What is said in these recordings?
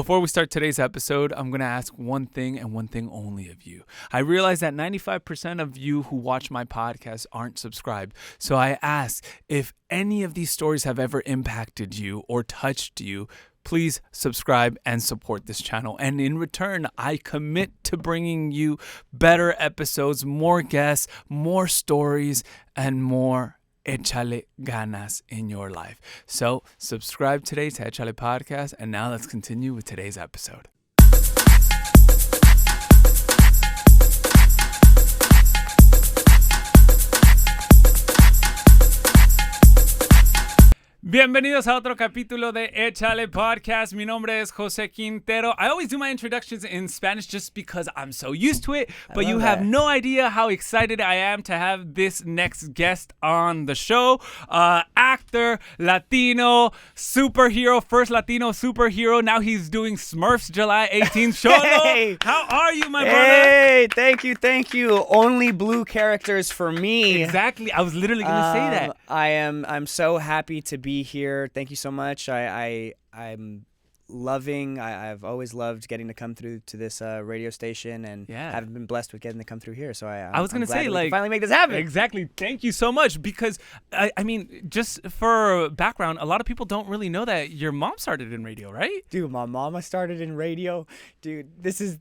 Before we start today's episode, I'm going to ask one thing and one thing only of you. I realize that 95% of you who watch my podcast aren't subscribed. So I ask, if any of these stories have ever impacted you or touched you, please subscribe and support this channel. And in return, I commit to bringing you better episodes, more guests, more stories, and more Echale ganas in your life. So subscribe today to Echale Podcast. And now let's continue with today's episode. Bienvenidos a otro capítulo de Echale Podcast. Mi nombre es Jose Quintero. I always do my introductions in Spanish just because I'm so used to it. But you have no idea how excited I am to have this next guest on the show. Actor, Latino, superhero, first Latino superhero. Now he's doing Smurfs July 18th. Xolo, hey. How are you, my brother? Hey, thank you. Only blue characters for me. Exactly. I was literally going to say that. I'm so happy to be here. Thank you so much. I'm loving. I've always loved getting to come through to this radio station, and haven't been blessed with getting to come through here. So I was gonna say, like, finally make this happen. Exactly. Thank you so much, because I mean, just for background, a lot of people don't really know that your mom started in radio, right? Dude, my mama started in radio. Dude, this is.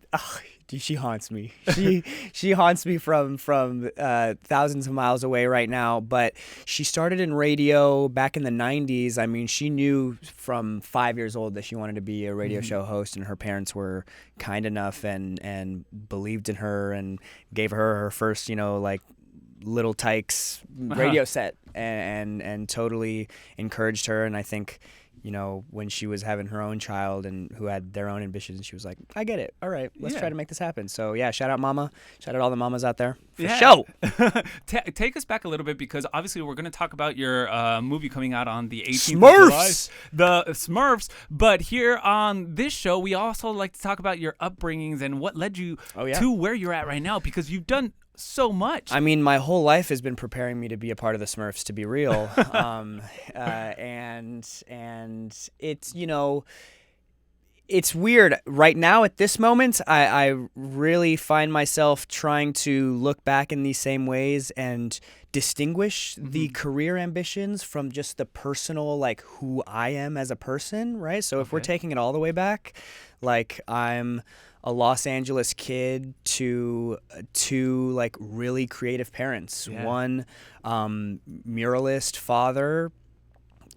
Dude, she haunts me. She haunts me from thousands of miles away right now. But she started in radio back in the 90s. I mean, she knew from 5 years old that she wanted to be a radio show host, and her parents were kind enough and believed in her and gave her first, like, Little Tykes radio set and totally encouraged her. And I think, when she was having her own child and who had their own ambitions, she was like, I get it. All right, let's try to make this happen. So, shout out Mama. Shout out all the mamas out there. For show. Take us back a little bit, because obviously we're going to talk about your movie coming out on the 18th Smurfs! of July, the Smurfs. But here on this show, we also like to talk about your upbringings and what led you to where you're at right now, because you've done so much. I mean, my whole life has been preparing me to be a part of the Smurfs, to be real. And it's, it's weird. Right now, at this moment, I really find myself trying to look back in these same ways and distinguish the career ambitions from just the personal, like, who I am as a person, right? So if we're taking it all the way back, like, I'm a Los Angeles kid to two, like, really creative parents. One muralist father,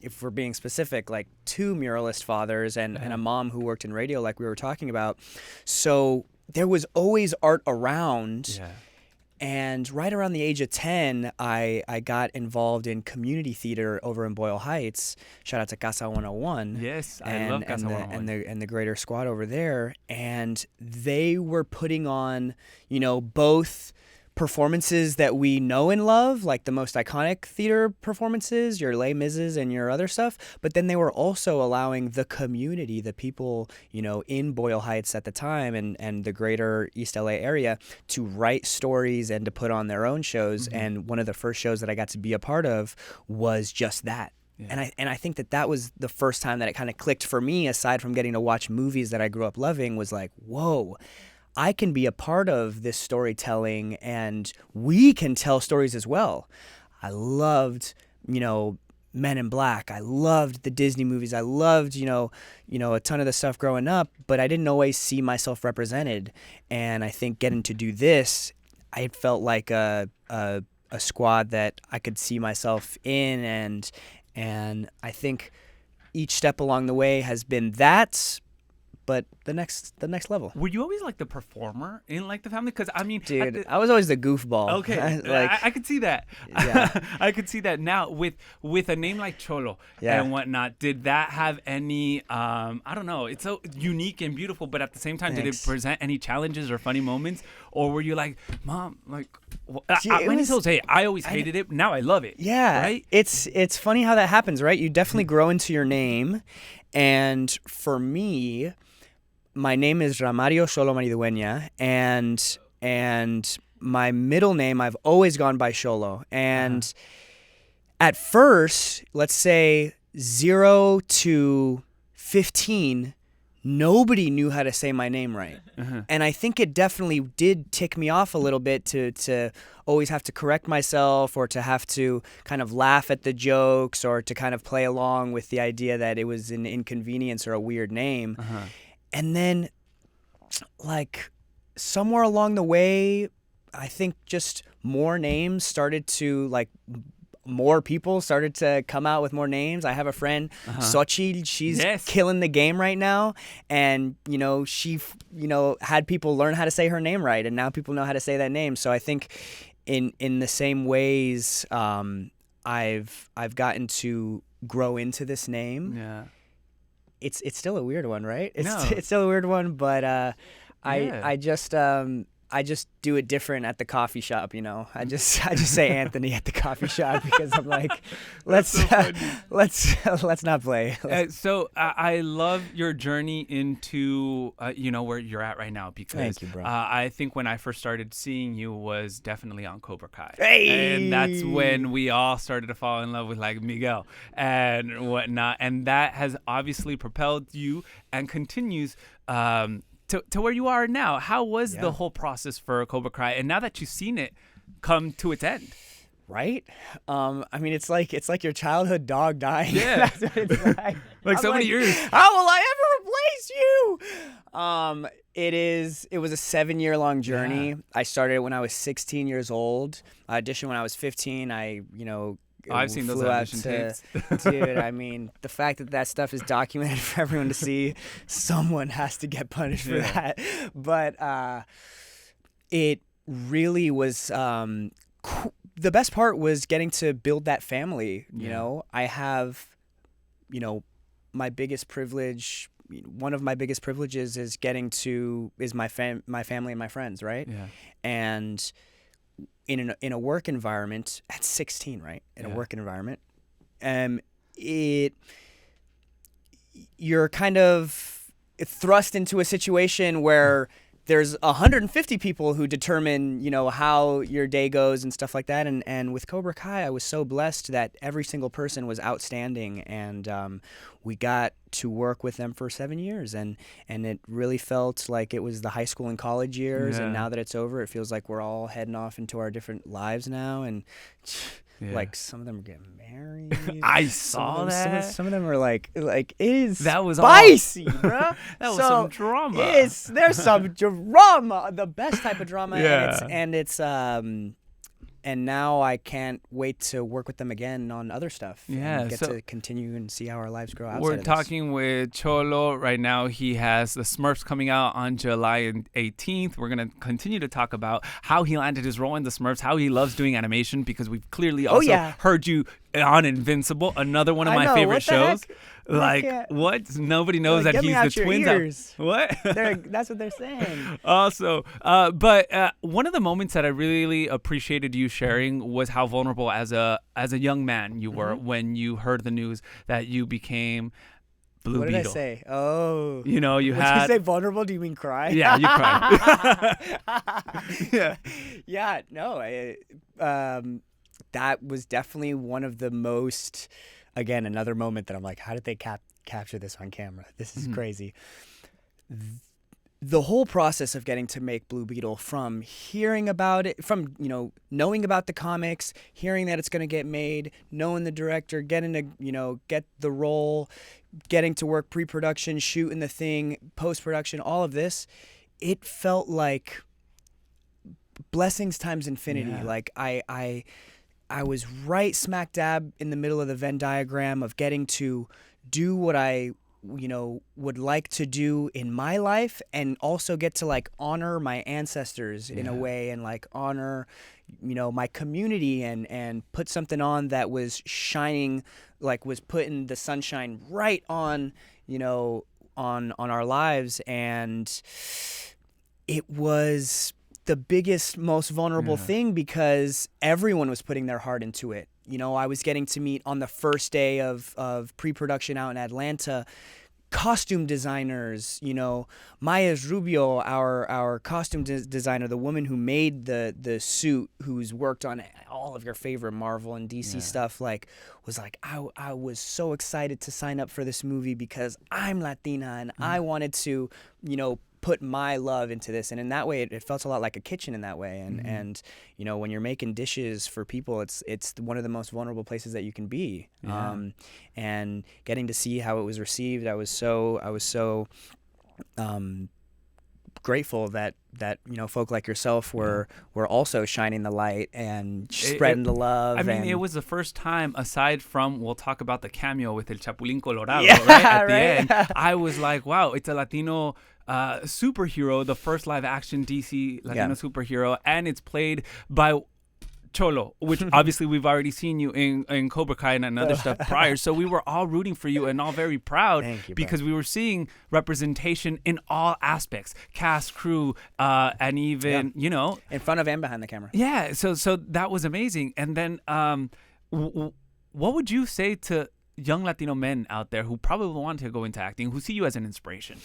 if we're being specific, like two muralist fathers, and a mom who worked in radio, like we were talking about. So there was always art around. And right around the age of 10, I got involved in community theater over in Boyle Heights. Shout out to Casa 101. Yes, I love Casa 101. And the greater squad over there. And they were putting on, both performances that we know and love, like the most iconic theater performances, your Les Mises and your other stuff, but then they were also allowing the community, the people, in Boyle Heights at the time and the greater East LA area, to write stories and to put on their own shows. And one of the first shows that I got to be a part of was just that. And I think that was the first time that it kind of clicked for me, aside from getting to watch movies that I grew up loving, was like, whoa, I can be a part of this storytelling, and we can tell stories as well. I loved, Men in Black. I loved the Disney movies. I loved, a ton of the stuff growing up, but I didn't always see myself represented. And I think getting to do this, I felt like a squad that I could see myself in, and I think each step along the way has been that. But the next level. Were you always like the performer in like the family? Because I mean, dude, I was always the goofball. Okay, I could see that. Yeah. I could see that. Now with a name like Xolo and whatnot, did that have any? I don't know. It's so unique and beautiful, but at the same time, did it present any challenges or funny moments, or were you like, Mom, like, my name's Jose. I always hated it. Now I love it. Yeah, right. It's funny how that happens, right? You definitely grow into your name, and for me, my name is Xolo Maridueña, and my middle name, I've always gone by Xolo. And at first, let's say 0 to 15, nobody knew how to say my name right. And I think it definitely did tick me off a little bit to always have to correct myself, or to have to kind of laugh at the jokes, or to kind of play along with the idea that it was an inconvenience or a weird name. And then, like, somewhere along the way, I think just more names started to, like, more people started to come out with more names. I have a friend, Xochitl. She's killing the game right now. And, you know, she, you know, had people learn how to say her name right. And now people know how to say that name. So I think in the same ways, I've gotten to grow into this name. Yeah. It's still a weird one, right? No. It's still a weird one, but I just do it different at the coffee shop, you know. I just say Anthony at the coffee shop because I'm like, let's not play. So I love your journey into you know, where you're at right now, because Thank you, bro. I think when I first started seeing you was definitely on Kobra Kai. Hey! And that's when we all started to fall in love with, like, Miguel and whatnot, and that has obviously propelled you and continues to where you are now. How was the whole process for Kobra Kai, and now that you've seen it come to its end? Right? I mean, it's like your childhood dog dying. Yeah. That's what it's like. Like, so many years. How will I ever replace you? It was a 7-year-long journey. Yeah. I started when I was 16 years old. I auditioned when I was 15. I've seen those flew out audition tapes. Dude, I mean, the fact that stuff is documented for everyone to see, someone has to get punished for that. But it really was, the best part was getting to build that family. You know, I have, you know, my biggest privilege, one of my biggest privileges is my family and my friends, right? Yeah. And in a work environment at 16, right? In a work environment, you're kind of thrust into a situation where there's 150 people who determine, you know, how your day goes and stuff like that. And with Kobra Kai, I was so blessed that every single person was outstanding, and we got to work with them for 7 years, and it really felt like it was the high school and college years. And now that it's over, it feels like we're all heading off into our different lives now, and like some of them are getting married. I saw that. Some of them are like it is that was spicy, bro. That was some drama. There's some drama, the best type of drama. Yeah. And now I can't wait to work with them again on other stuff. Yeah, and get to continue and see how our lives grow outside We're of this. talking with Xolo right now. He has the Smurfs coming out on July 18th. We're going to continue to talk about how he landed his role in the Smurfs, how he loves doing animation, because we've clearly also heard you on Invincible, another one of my favorite shows. Heck? Like, what? Nobody knows that he's the twins. What? That's what they're saying. Also, but one of the moments that I really appreciated you sharing was how vulnerable as a young man you were when you heard the news that you became Blue Beetle. What did I say? Oh. You know, When you say vulnerable, do you mean cry? Yeah, you cried. Yeah, no. That was definitely one of the most, again, another moment that I'm like, how did they capture this on camera? This is crazy. The whole process of getting to make Blue Beetle, from hearing about it, from, you know, knowing about the comics, hearing that it's going to get made, knowing the director, getting to, you know, get the role, getting to work pre-production, shooting the thing, post-production, all of this, it felt like blessings times infinity. Yeah. Like I was right smack dab in the middle of the Venn diagram of getting to do what I, you know, would like to do in my life, and also get to, like, honor my ancestors in a way, and, like, honor, you know, my community, and put something on that was shining, like, was putting the sunshine right on, you know, on our lives. And it was the biggest, most vulnerable thing, because everyone was putting their heart into it. You know, I was getting to meet on the first day of pre-production out in Atlanta costume designers, Maya Rubio, our costume designer, the woman who made the suit, who's worked on all of your favorite Marvel and DC stuff, was like, I was so excited to sign up for this movie because I'm Latina and I wanted to, put my love into this. And in that way, it felt a lot like a kitchen in that way. And when you're making dishes for people, it's one of the most vulnerable places that you can be. And getting to see how it was received, I was so grateful that folk like yourself were also shining the light and spreading the love. I mean, it was the first time, aside from, we'll talk about the cameo with El Chapulín Colorado, right at the end. I was like, wow, it's a Latino superhero, the first live action DC Latino superhero, and it's played by Xolo, which obviously we've already seen you in Kobra Kai and other stuff prior. So we were all rooting for you and all very proud because we were seeing representation in all aspects, cast, crew, and even, in front of and behind the camera. Yeah. So that was amazing. And then what would you say to young Latino men out there who probably want to go into acting, who see you as an inspiration?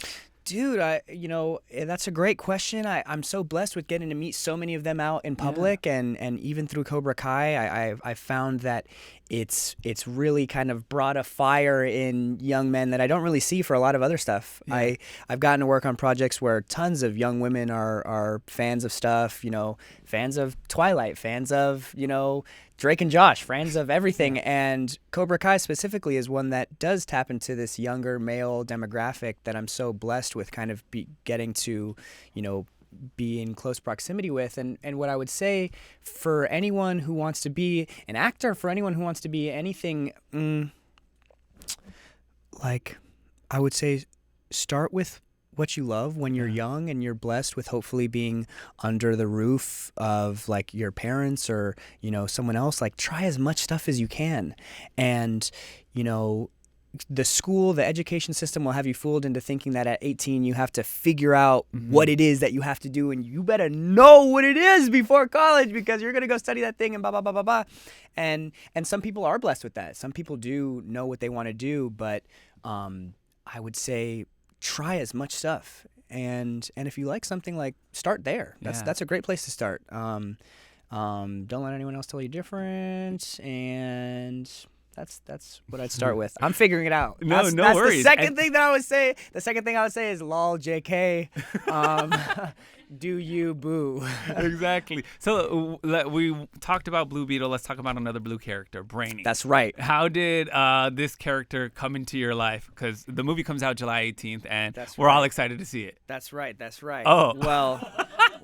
Dude, that's a great question. I'm so blessed with getting to meet so many of them out in public, and even through Kobra Kai, I found that it's really kind of brought a fire in young men that I don't really see for a lot of other stuff. Yeah. I've gotten to work on projects where tons of young women are fans of stuff, fans of Twilight, fans of, Drake and Josh, fans of everything. And Kobra Kai specifically is one that does tap into this younger male demographic that I'm so blessed with kind of getting to, be in close proximity with. And what I would say for anyone who wants to be an actor, for anyone who wants to be anything, I would say start with what you love when you're young and you're blessed with hopefully being under the roof of your parents or, someone else. Try as much stuff as you can. And, the education system will have you fooled into thinking that at 18 you have to figure out what it is that you have to do, and you better know what it is before college because you're going to go study that thing and blah, blah, blah, blah, blah. And some people are blessed with that. Some people do know what they want to do, but I would say try as much stuff. And if you like something, start there. That's a great place to start. Don't let anyone else tell you different, and that's what I'd start with. I'm figuring it out. No that's worries. The second thing I would say is lol, JK. Do you boo? Exactly. So we talked about Blue Beetle. Let's talk about another blue character, Brainy. That's right. How did this character come into your life? Because the movie comes out July 18th, and we're all excited to see it. That's right. Oh. Well,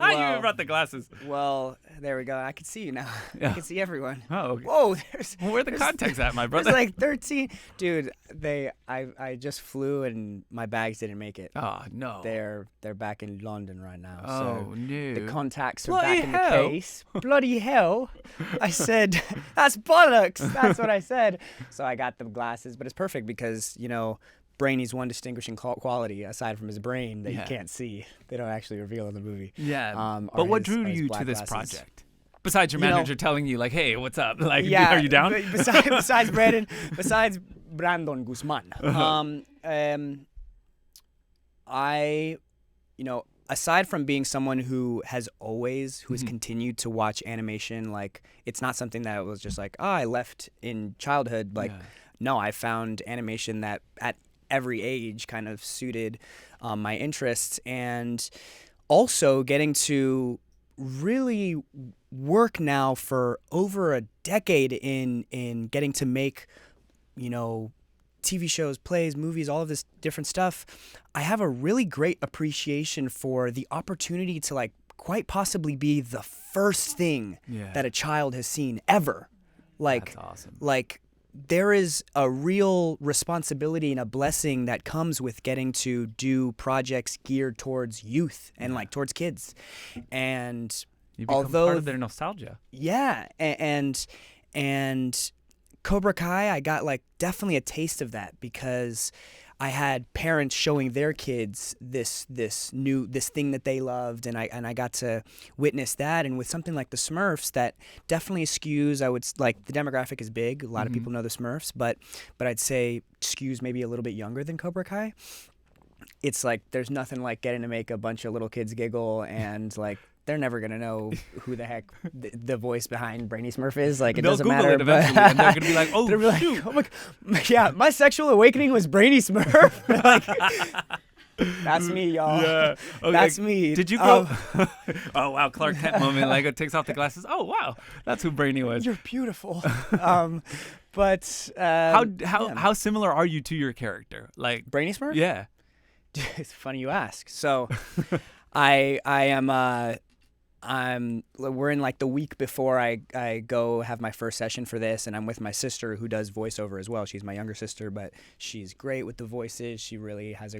you even brought the glasses. Well, there we go. I can see you now. Yeah. I can see everyone. Oh, okay. Whoa, where are the contacts at, my brother? There's 13. Dude, I just flew and my bags didn't make it. Oh, no. They're back in London right now. Oh, so no. The contacts are Bloody back in hell. the case. Bloody hell. I said, that's bollocks. That's what I said. So I got the glasses, but it's perfect because, Brainy's one distinguishing quality, aside from his brain, that you can't see. They don't actually reveal in the movie. Yeah. But what drew you to this project? Besides your manager telling you, hey, what's up? Are you down? Besides Brandon Guzman. Aside from being someone who has continued to watch animation, it's not something that was just I left in childhood. No, I found animation that at every age kind of suited my interests, and also getting to really work now for over a decade in getting to make, TV shows, plays, movies, all of this different stuff. I have a really great appreciation for the opportunity to quite possibly be the first thing that a child has seen ever. That's awesome. There is a real responsibility and a blessing that comes with getting to do projects geared towards youth and towards kids. And you become part of their nostalgia. Yeah. And Kobra Kai, I got definitely a taste of that because I had parents showing their kids this thing that they loved, and I got to witness that. And with something like the Smurfs, that definitely skews. I would like the demographic is big. A lot of people know the Smurfs, but I'd say skews maybe a little bit younger than Kobra Kai. It's like there's nothing like getting to make a bunch of little kids giggle, and like they're never gonna know who the heck the voice behind Brainy Smurf is. Like They'll doesn't Google matter. it eventually, and they're gonna be like, "Oh, shoot. Oh my sexual awakening was Brainy Smurf." Like, that's me, y'all. Yeah. Okay. That's me. Did you go? Oh wow, Clark Kent moment. Like it takes off the glasses. Oh wow, that's who Brainy was. You're beautiful. But How similar are you to your character? Like Brainy Smurf? Yeah. It's funny you ask. So, I am. We're in like the week before I go have my first session for this, and I'm with my sister who does voiceover as well. She's my younger sister, but she's great with the voices. She really has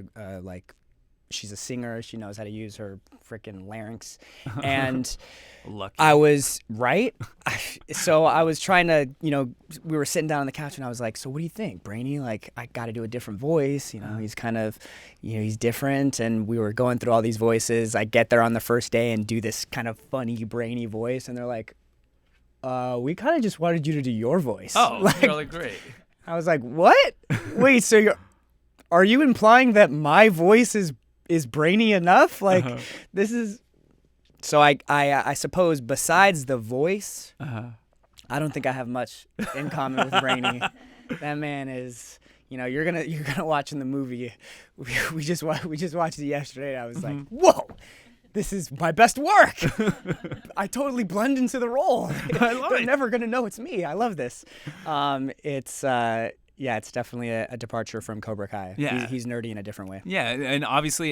she's a singer. She knows how to use her freaking larynx. And Lucky. I was right. So I was trying to, we were sitting down on the couch and I was like, so what do you think, Brainy? Like, I got to do a different voice. He's kind of, he's different. And we were going through all these voices. I get there on the first day and do this kind of funny, brainy voice. And they're like, we kind of just wanted you to do your voice. Oh, like, really great. I was like, what? Wait, so are you implying that my voice is brainy enough? Like, this is... So I suppose besides the voice, I don't think I have much in common with Brainy. That man is, you're gonna watch in the movie. We just watched it yesterday. And I was like, whoa, this is my best work. I totally blend into the role. They're never gonna know it's me. I love this. It's definitely a departure from Kobra Kai. Yeah. He's nerdy in a different way. Yeah, and obviously,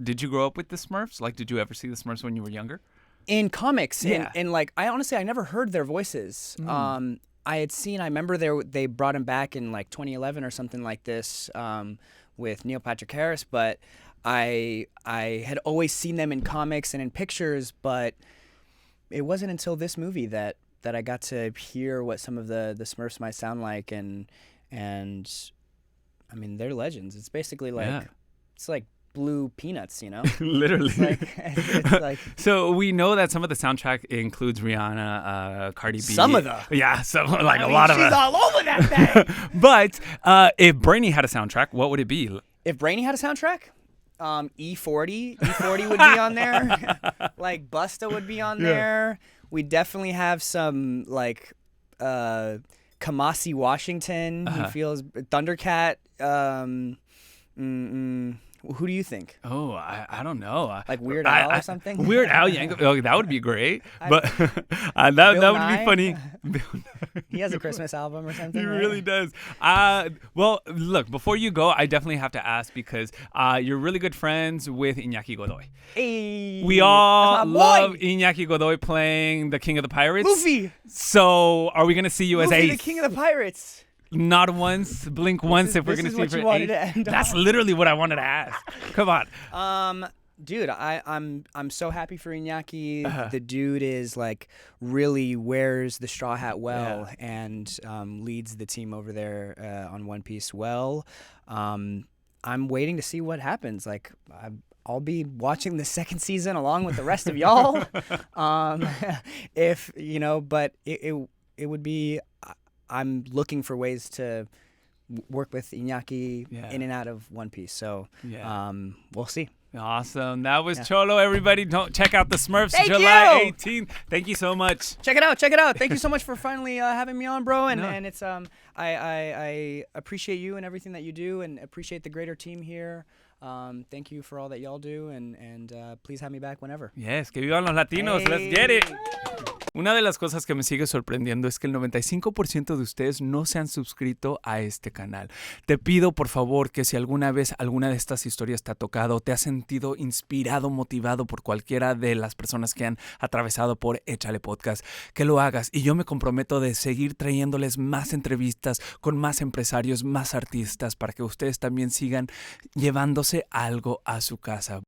did you grow up with the Smurfs? Like, did you ever see the Smurfs when you were younger? In comics, Yeah. and like, I never heard their voices. I remember they brought him back in like 2011 or something like this with Neil Patrick Harris, but I had always seen them in comics and in pictures, but it wasn't until this movie that I got to hear what some of the Smurfs might sound like, and I mean, they're legends. It's basically like it's like blue peanuts, Literally. It's like So we know that some of the soundtrack includes Rihanna, Cardi B. Some of them. Yeah, a lot of she's them. all over that thing. But if Brainy had a soundtrack, what would it be? If Brainy had a soundtrack, E40 would be on there. Like Busta would be on there. We definitely have some like Kamasi Washington. He feels Thundercat. Who do you think? Oh, I don't know. Like Weird Al or something? Weird Al Yankovic. Oh, that would be great. But that would be funny. He has a Christmas album or something. He right? really does. Well, look, before you go, I definitely have to ask because you're really good friends with Iñaki Godoy. Hey, We all that's my boy. love Iñaki Godoy playing the King of the Pirates. Luffy. So are we going to see you Luffy, as Ace? the King of the Pirates. Not once, blink once if we're going to see what for you wanted Ace. to end That's on. literally what I wanted to ask. Come on. Dude, I'm so happy for Iñaki. The dude is like really wears the straw hat well and leads the team over there on One Piece well. I'm waiting to see what happens. Like I'll be watching the second season along with the rest of y'all. But it would be. I'm looking for ways to work with Iñaki in and out of One Piece. So we'll see. Awesome. That was Xolo, everybody. Don't check out the Smurfs Thank July you. 18th. Thank you so much. Check it out. Thank you so much for finally having me on, bro. And it's I appreciate you and everything that you do, and appreciate the greater team here. Thank you for all that y'all do, and please have me back whenever. Yes, que vivan los latinos. Hey. Let's get it. Una de las cosas que me sigue sorprendiendo es que el 95% de ustedes no se han suscrito a este canal. Te pido por favor que si alguna vez alguna de estas historias te ha tocado, te has sentido inspirado, motivado por cualquiera de las personas que han atravesado por Echale Podcast, que lo hagas. Y yo me comprometo de seguir trayéndoles más entrevistas con más empresarios, más artistas, para que ustedes también sigan llevándose algo a su casa.